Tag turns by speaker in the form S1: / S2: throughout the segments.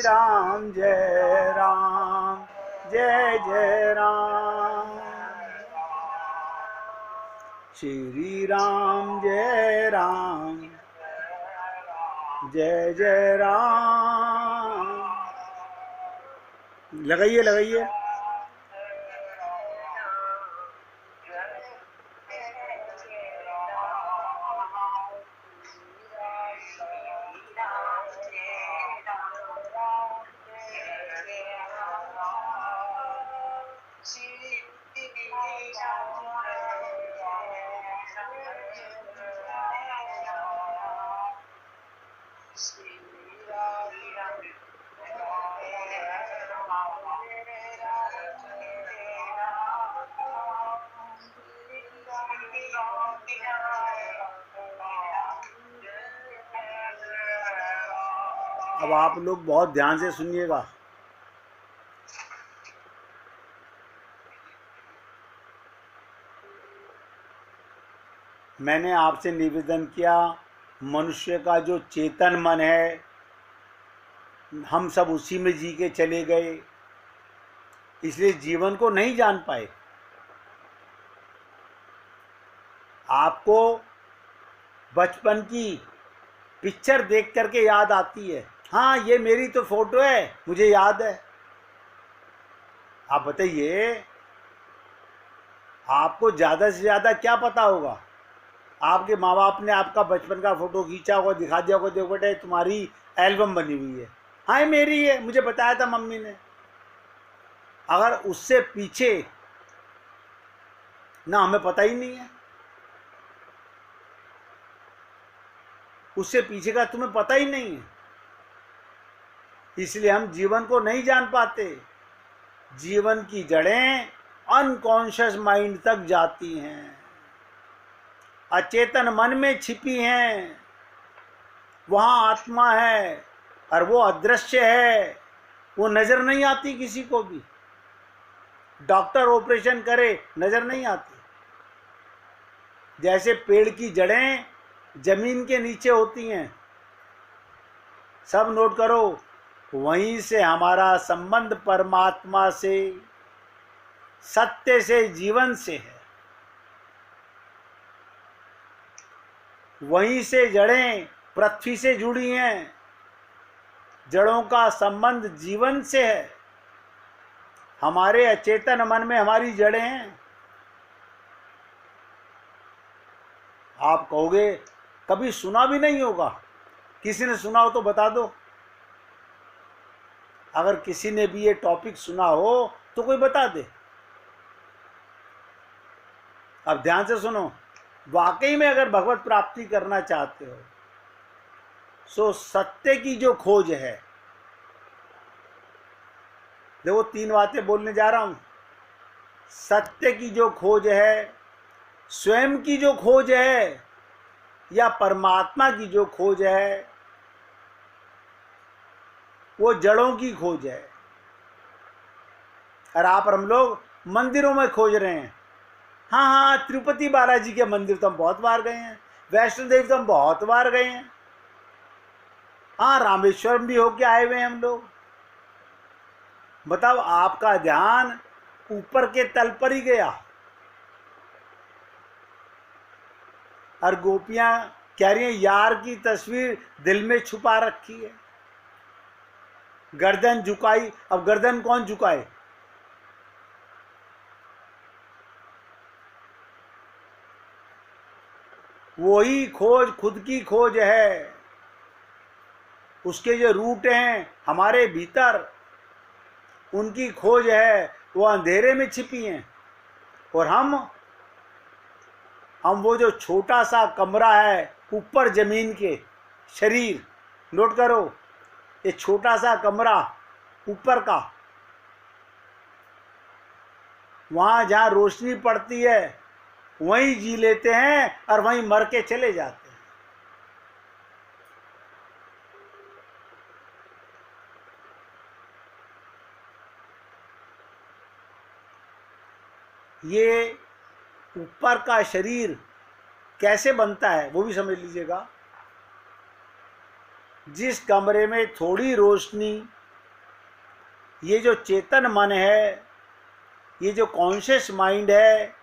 S1: राम जय राम जय जय राम। श्री राम जय राम जय जय राम। लगाइए लगाइए। अब आप लोग बहुत ध्यान से सुनिएगा। मैंने आपसे निवेदन किया, मनुष्य का जो चेतन मन है, हम सब उसी में जी के चले गए, इसलिए जीवन को नहीं जान पाए। आपको बचपन की पिक्चर देख करके याद आती है, हाँ ये मेरी तो फोटो है, मुझे याद है। आप बताइए, आपको ज़्यादा से ज़्यादा क्या पता होगा? आपके माँ बाप ने आपका बचपन का फोटो खींचा होगा, दिखा दिया होगा, देखो बेटे तुम्हारी एल्बम बनी हुई है, हाँ ये मेरी है, मुझे बताया था मम्मी ने। अगर उससे पीछे ना हमें पता ही नहीं है, उससे पीछे का तुम्हें पता ही नहीं है, इसलिए हम जीवन को नहीं जान पाते। जीवन की जड़ें अनकॉन्शियस माइंड तक जाती हैं, अचेतन मन में छिपी हैं। वहाँ आत्मा है और वो अदृश्य है, वो नज़र नहीं आती किसी को भी। डॉक्टर ऑपरेशन करे नज़र नहीं आती। जैसे पेड़ की जड़ें जमीन के नीचे होती हैं, सब नोट करो, वहीं से हमारा संबंध परमात्मा से, सत्य से, जीवन से है। वहीं से जड़ें पृथ्वी से जुड़ी हैं, जड़ों का संबंध जीवन से है। हमारे अचेतन मन में हमारी जड़ें हैं। आप कहोगे कभी सुना भी नहीं होगा, किसी ने सुना हो तो बता दो। अगर किसी ने भी ये टॉपिक सुना हो तो कोई बता दे। अब ध्यान से सुनो, वाकई में अगर भगवत प्राप्ति करना चाहते हो, सो सत्य की जो खोज है, देखो 3 बातें बोलने जा रहा हूं। सत्य की जो खोज है, स्वयं की जो खोज है, या परमात्मा की जो खोज है, वो जड़ों की खोज है। और आप और हम लोग मंदिरों में खोज रहे हैं। हाँ हाँ, तिरुपति बालाजी के मंदिर तो हम बहुत बार गए हैं, वैष्णो देवी तो हम बहुत बार गए हैं, हाँ रामेश्वरम भी होके आए हुए हैं हम लोग। बताओ, आपका ध्यान ऊपर के तल पर ही गया। और गोपियां कह रही हैं यार की तस्वीर दिल में छुपा रखी है, गर्दन झुकाई। अब गर्दन कौन झुकाए? वही खोज खुद की खोज है। उसके जो रूट हैं हमारे भीतर, उनकी खोज है, वो अंधेरे में छिपी हैं। और हम वो जो छोटा सा कमरा है ऊपर जमीन के, शरीर, नोट करो, ये छोटा सा कमरा ऊपर का, वहाँ जहाँ रोशनी पड़ती है वहीं जी लेते हैं और वहीं मर के चले जाते हैं। ये ऊपर का शरीर कैसे बनता है वो भी समझ लीजिएगा। जिस कमरे में थोड़ी रोशनी ये जो चेतन मन है, ये जो कॉन्शियस माइंड है,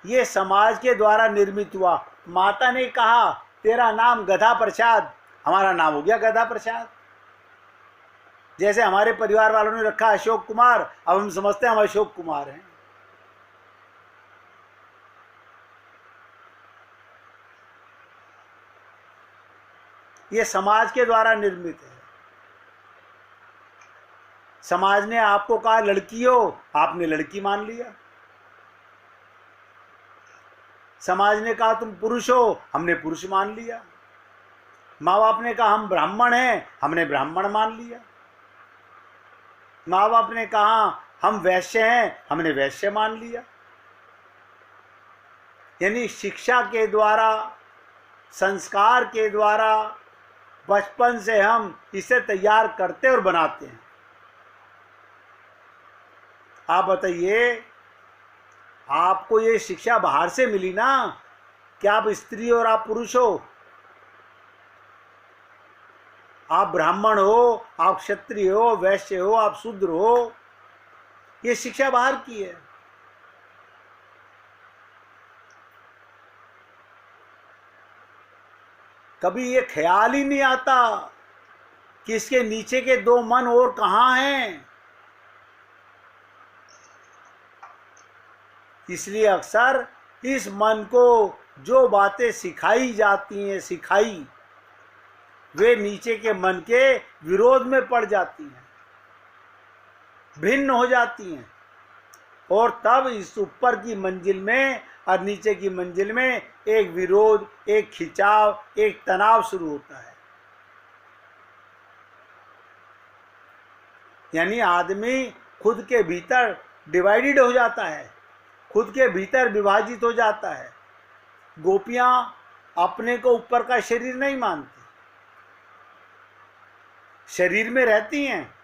S1: ये समाज के द्वारा निर्मित हुआ। माता ने कहा तेरा नाम गधा प्रसाद, हमारा नाम हो गया गधा प्रसाद। जैसे हमारे परिवार वालों ने रखा अशोक कुमार, अब हम समझते हैं हम अशोक कुमार हैं। ये समाज के द्वारा निर्मित है। समाज ने आपको कहा लड़की हो, आपने लड़की मान लिया। समाज ने कहा तुम पुरुष हो, हमने पुरुष मान लिया। माँ बाप ने कहा हम ब्राह्मण हैं, हमने ब्राह्मण मान लिया। माँ बाप ने कहा हम वैश्य हैं, हमने वैश्य मान लिया। यानी शिक्षा के द्वारा, संस्कार के द्वारा बचपन से हम इसे तैयार करते और बनाते हैं। आप बताइए, आपको ये शिक्षा बाहर से मिली ना कि आप स्त्री और आप पुरुष हो, आप ब्राह्मण हो, आप क्षत्रिय हो, वैश्य हो, आप शूद्र हो, ये शिक्षा बाहर की है। कभी ये ख्याल ही नहीं आता कि इसके नीचे के दो मन और कहाँ हैं। इसलिए अक्सर इस मन को जो बातें सिखाई जाती हैं, वे नीचे के मन के विरोध में पड़ जाती हैं, भिन्न हो जाती हैं, और तब इस ऊपर की मंजिल में और नीचे की मंजिल में एक विरोध, एक खिंचाव, एक तनाव शुरू होता है। यानी आदमी खुद के भीतर डिवाइडेड हो जाता है, खुद के भीतर विभाजित हो जाता है। गोपियां अपने को ऊपर का शरीर नहीं मानती, शरीर में रहती हैं।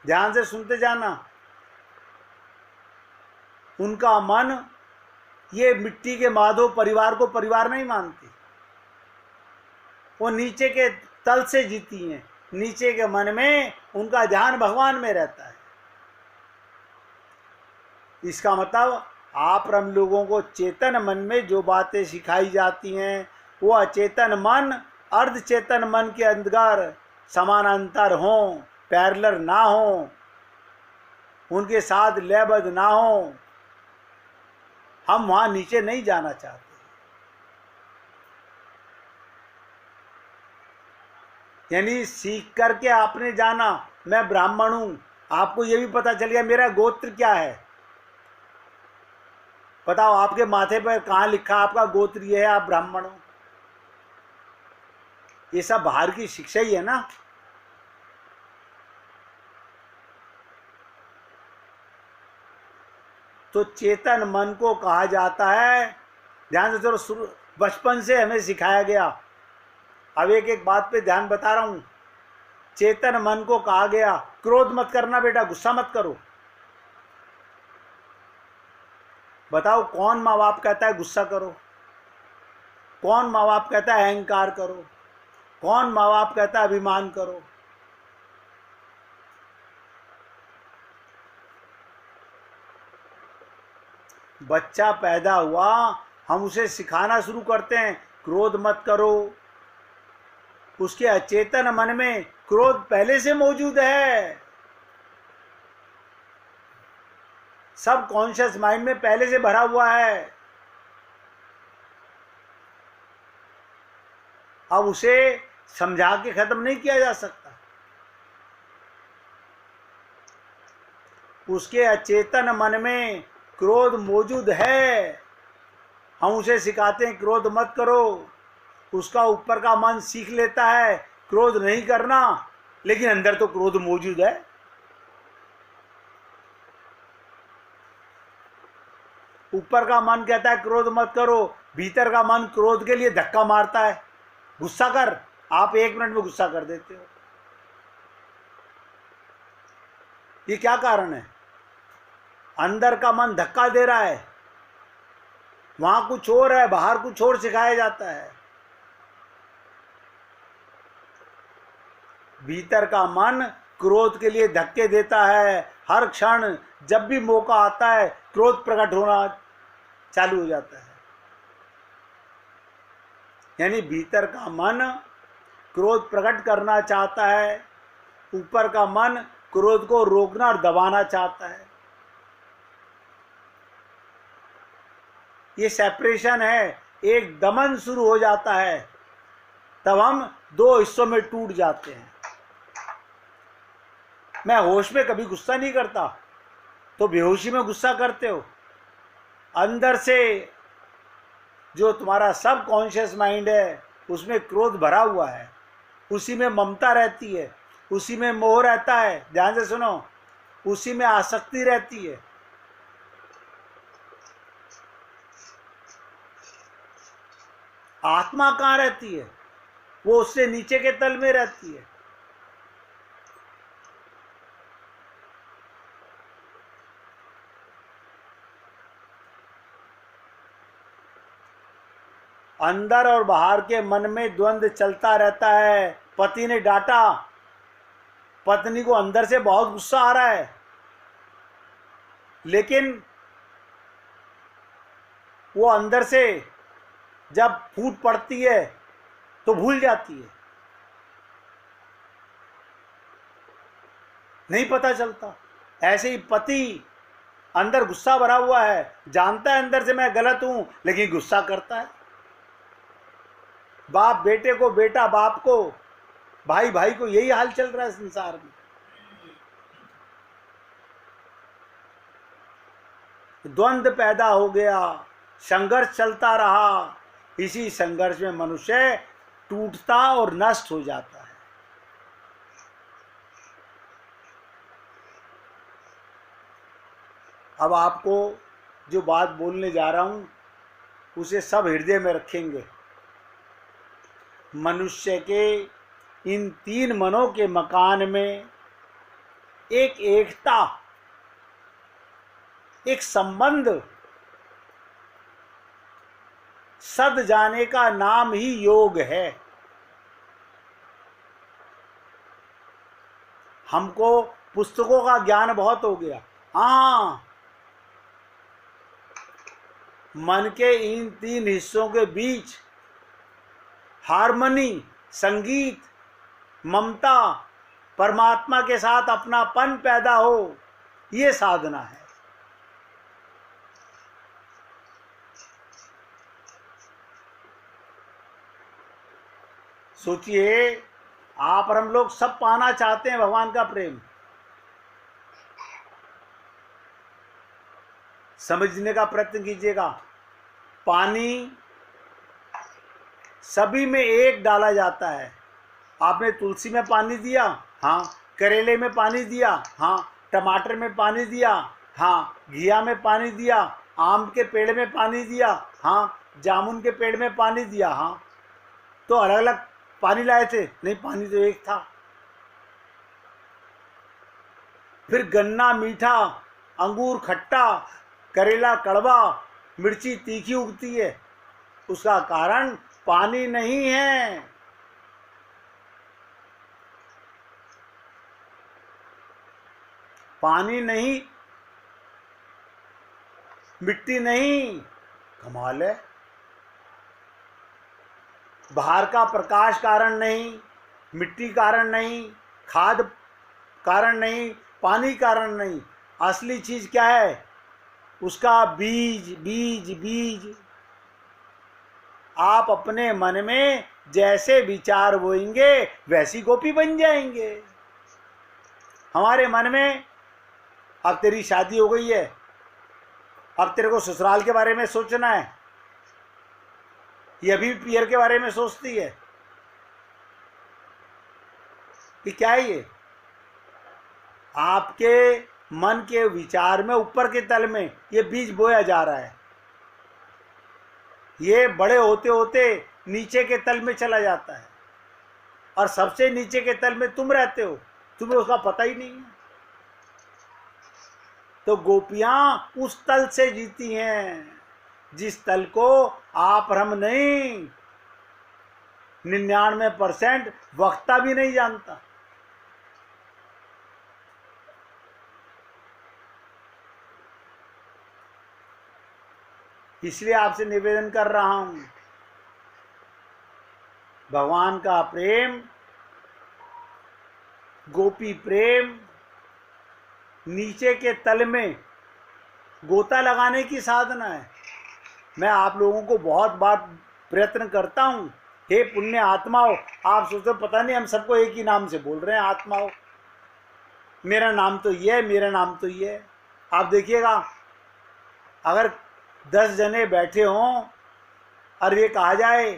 S1: ध्यान से सुनते जाना, उनका मन ये मिट्टी के माधव परिवार को परिवार नहीं मानती, वो नीचे के तल से जीती हैं। नीचे के मन में उनका ध्यान भगवान में रहता है। इसका मतलब आप हम लोगों को चेतन मन में जो बातें सिखाई जाती हैं, वो अचेतन मन, अर्धचेतन मन के अंदर समानांतर हों, पैरेलल ना हों, उनके साथ लयबद्ध ना हों। हम वहां नीचे नहीं जाना चाहते। यानी सीख करके आपने जाना मैं ब्राह्मण हूं, आपको ये भी पता चल गया मेरा गोत्र क्या है। बताओ आपके माथे पर कहाँ लिखा आपका गोत्र ये है, आप ब्राह्मण हो। ये सब बाहर की शिक्षा ही है ना। तो चेतन मन को कहा जाता है, ध्यान से चलो, बचपन से हमें सिखाया गया। अब एक एक बात पे ध्यान बता रहा हूं। चेतन मन को कहा गया क्रोध मत करना बेटा, गुस्सा मत करो। बताओ कौन माँ बाप कहता है गुस्सा करो? कौन माँ बाप कहता है अहंकार करो? कौन माँ बाप कहता है अभिमान करो? बच्चा पैदा हुआ, हम उसे सिखाना शुरू करते हैं क्रोध मत करो। उसके अचेतन मन में क्रोध पहले से मौजूद है, सब कॉन्शियस माइंड में पहले से भरा हुआ है। अब उसे समझा के खत्म नहीं किया जा सकता। उसके अचेतन मन में क्रोध मौजूद है, हम उसे सिखाते हैं क्रोध मत करो। उसका ऊपर का मन सीख लेता है क्रोध नहीं करना, लेकिन अंदर तो क्रोध मौजूद है। ऊपर का मन कहता है क्रोध मत करो, भीतर का मन क्रोध के लिए धक्का मारता है, गुस्सा कर। आप 1 मिनट में गुस्सा कर देते हो। ये क्या कारण है? अंदर का मन धक्का दे रहा है, वहां कुछ और है, बाहर कुछ और सिखाया जाता है। भीतर का मन क्रोध के लिए धक्के देता है। हर क्षण जब भी मौका आता है क्रोध प्रकट होना चालू हो जाता है। यानी भीतर का मन क्रोध प्रकट करना चाहता है, ऊपर का मन क्रोध को रोकना और दबाना चाहता है। ये सेपरेशन है, एक दमन शुरू हो जाता है, तब हम दो हिस्सों में टूट जाते हैं। मैं होश में कभी गुस्सा नहीं करता, तो बेहोशी में गुस्सा करते हो। अंदर से जो तुम्हारा सब कॉन्शियस माइंड है उसमें क्रोध भरा हुआ है, उसी में ममता रहती है, उसी में मोह रहता है। ध्यान से सुनो, उसी में आसक्ति रहती है। आत्मा कहाँ रहती है? वो उससे नीचे के तल में रहती है। अंदर और बाहर के मन में द्वंद्व चलता रहता है। पति ने डांटा, पत्नी को अंदर से बहुत गुस्सा आ रहा है, लेकिन वो अंदर से जब फूट पड़ती है तो भूल जाती है, नहीं पता चलता। ऐसे ही पति अंदर गुस्सा भरा हुआ है, जानता है अंदर से मैं गलत हूं, लेकिन गुस्सा करता है। बाप बेटे को, बेटा बाप को, भाई भाई को, यही हाल चल रहा है संसार में। द्वंद्व पैदा हो गया, संघर्ष चलता रहा। इसी संघर्ष में मनुष्य टूटता और नष्ट हो जाता है। अब आपको जो बात बोलने जा रहा हूं उसे सब हृदय में रखेंगे। मनुष्य के इन तीन मनों के मकान में एक एकता, एक संबंध, सद जाने का नाम ही योग है। हमको पुस्तकों का ज्ञान बहुत हो गया। हाँ, मन के इन तीन हिस्सों के बीच हार्मनी, संगीत, ममता, परमात्मा के साथ अपनापन पैदा हो, ये साधना है। सोचिए, आप और हम लोग सब पाना चाहते हैं भगवान का प्रेम। समझने का प्रयत्न कीजिएगा। पानी सभी में एक डाला जाता है। आपने तुलसी में पानी दिया, हाँ। करेले में पानी दिया, हाँ। टमाटर में पानी दिया, हाँ। घिया में पानी दिया, आम के पेड़ में पानी दिया, हाँ। जामुन के पेड़ में पानी दिया, हाँ। तो अलग अलग पानी लाए थे? नहीं, पानी तो एक था। फिर गन्ना मीठा, अंगूर खट्टा, करेला कड़वा, मिर्ची तीखी उगती है। उसका कारण पानी नहीं है। पानी नहीं, मिट्टी नहीं। कमाल है। बाहर का प्रकाश कारण नहीं, मिट्टी कारण नहीं, खाद कारण नहीं, पानी कारण नहीं। असली चीज क्या है? उसका बीज, बीज, बीज। आप अपने मन में जैसे विचार बोएंगे वैसी गोपी बन जाएंगे। हमारे मन में अब तेरी शादी हो गई है, अब तेरे को ससुराल के बारे में सोचना है, ये अभी पियर के बारे में सोचती है कि क्या है ये? आपके मन के विचार में ऊपर के तल में ये बीज बोया जा रहा है। ये बड़े होते होते नीचे के तल में चला जाता है, और सबसे नीचे के तल में तुम रहते हो, तुम्हें उसका पता ही नहीं है। तो गोपियां उस तल से जीती हैं जिस तल को आप और हम नहीं, 99% वक्ता भी नहीं जानता। इसलिए आपसे निवेदन कर रहा हूं, भगवान का प्रेम, गोपी प्रेम नीचे के तल में गोता लगाने की साधना है। मैं आप लोगों को बहुत बार प्रयत्न करता हूं, हे पुण्य आत्माओं, आप सोचते पता नहीं हम सबको एक ही नाम से बोल रहे हैं, आत्माओं, मेरा नाम तो ये है, मेरा नाम तो ये है। आप देखिएगा, अगर 10 जने बैठे हों और ये कहा जाए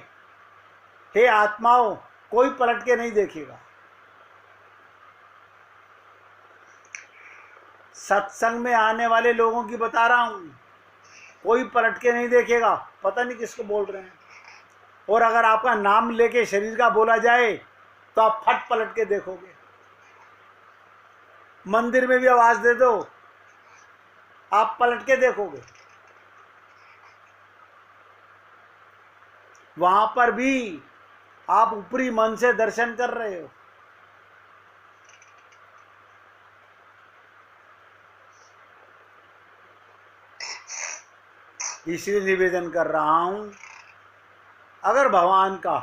S1: हे आत्माओं, कोई पलट के नहीं देखेगा। सत्संग में आने वाले लोगों की बता रहा हूं, कोई पलट के नहीं देखेगा, पता नहीं किसको बोल रहे हैं। और अगर आपका नाम लेके शरीर का बोला जाए तो आप फट पलट के देखोगे। मंदिर में भी आवाज दे दो, आप पलट के देखोगे, वहां पर भी आप ऊपरी मन से दर्शन कर रहे हो। इसलिए निवेदन कर रहा हूं, अगर भगवान का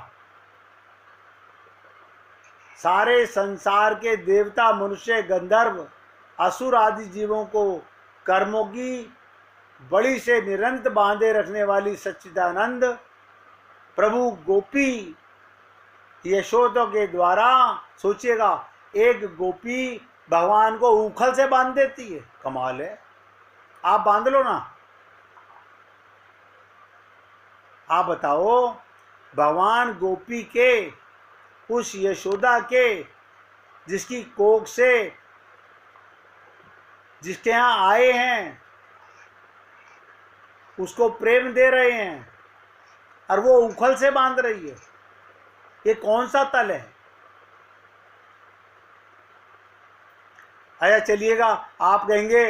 S1: सारे संसार के देवता, मनुष्य, गंधर्व, असुर आदि जीवों को कर्मों की बड़ी से निरंतर बांधे रखने वाली सच्चिदानंद प्रभु गोपी यशोदा के द्वारा, सोचिएगा, एक गोपी भगवान को उखल से बांध देती है, कमाल है। आप बांध लो ना, आप बताओ, भगवान गोपी के उस यशोदा के जिसकी कोख से, जिसके यहाँ आए हैं, उसको प्रेम दे रहे हैं और वो उखल से बांध रही है, ये कौन सा तल है? अच्छा चलिएगा, आप कहेंगे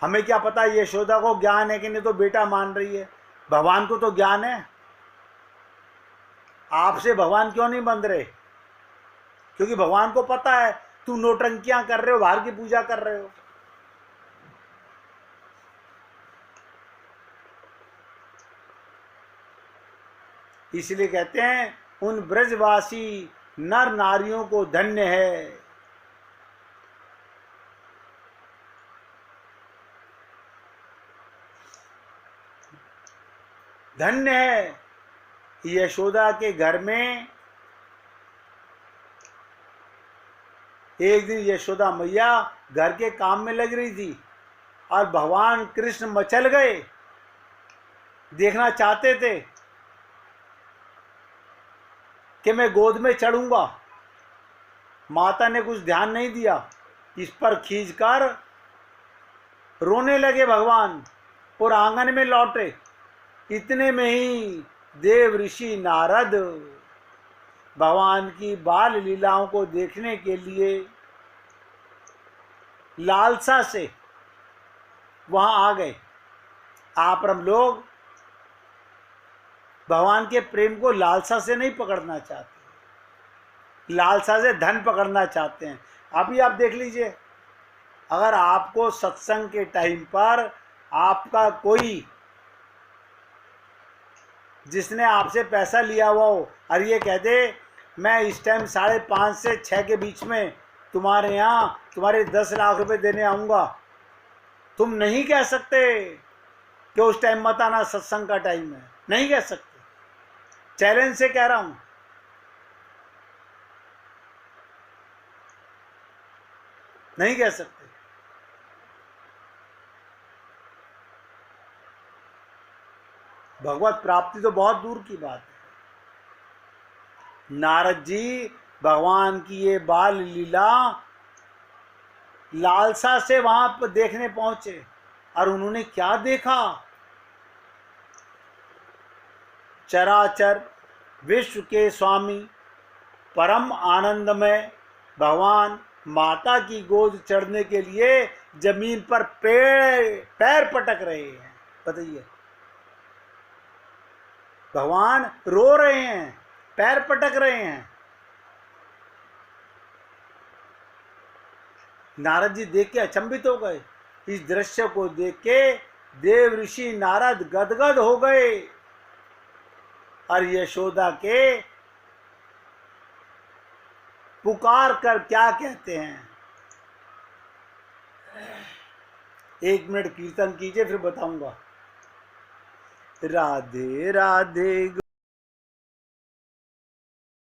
S1: हमें क्या पता यशोदा को ज्ञान है कि नहीं, तो बेटा मान रही है। भगवान को तो ज्ञान है, आपसे भगवान क्यों नहीं बंध रहे? क्योंकि भगवान को पता है तू नौटंकियां कर रहे हो, बाहर की पूजा कर रहे हो। इसलिए कहते हैं उन ब्रजवासी नर नारियों को धन्य है, धन्य है। यशोदा के घर में एक दिन यशोदा मैया घर के काम में लग रही थी और भगवान कृष्ण मचल गए, देखना चाहते थे कि मैं गोद में चढ़ूंगा। माता ने कुछ ध्यान नहीं दिया, इस पर खींचकर रोने लगे भगवान और आंगन में लौटे। इतने में ही देव ऋषि नारद भगवान की बाल लीलाओं को देखने के लिए लालसा से वहां आ गए। आप हम लोग भगवान के प्रेम को लालसा से नहीं पकड़ना चाहते, लालसा से धन पकड़ना चाहते हैं। अभी आप देख लीजिए, अगर आपको सत्संग के टाइम पर आपका कोई जिसने आपसे पैसा लिया हुआ हो और ये कह दे मैं इस टाइम 5:30 से 6 के बीच में तुम्हारे यहाँ तुम्हारे 10 लाख रुपए देने आऊँगा, तुम नहीं कह सकते कि उस टाइम मत आना, सत्संग का टाइम है, नहीं कह सकते। चैलेंज से कह रहा हूँ, नहीं कह सकते। भगवत प्राप्ति तो बहुत दूर की बात है। नारद जी भगवान की ये बाल लीला लालसा से वहां पर देखने पहुंचे और उन्होंने क्या देखा? चराचर विश्व के स्वामी परम आनंदमय भगवान माता की गोद चढ़ने के लिए जमीन पर पैर पटक रहे हैं। बताइए, भगवान रो रहे हैं, पैर पटक रहे हैं। नारद जी देख के अचंभित हो गए। इस दृश्य को देख के देव ऋषि नारद गदगद हो गए और यशोदा के पुकार कर क्या कहते हैं। 1 मिनट कीर्तन कीजिए फिर बताऊंगा। राधे राधे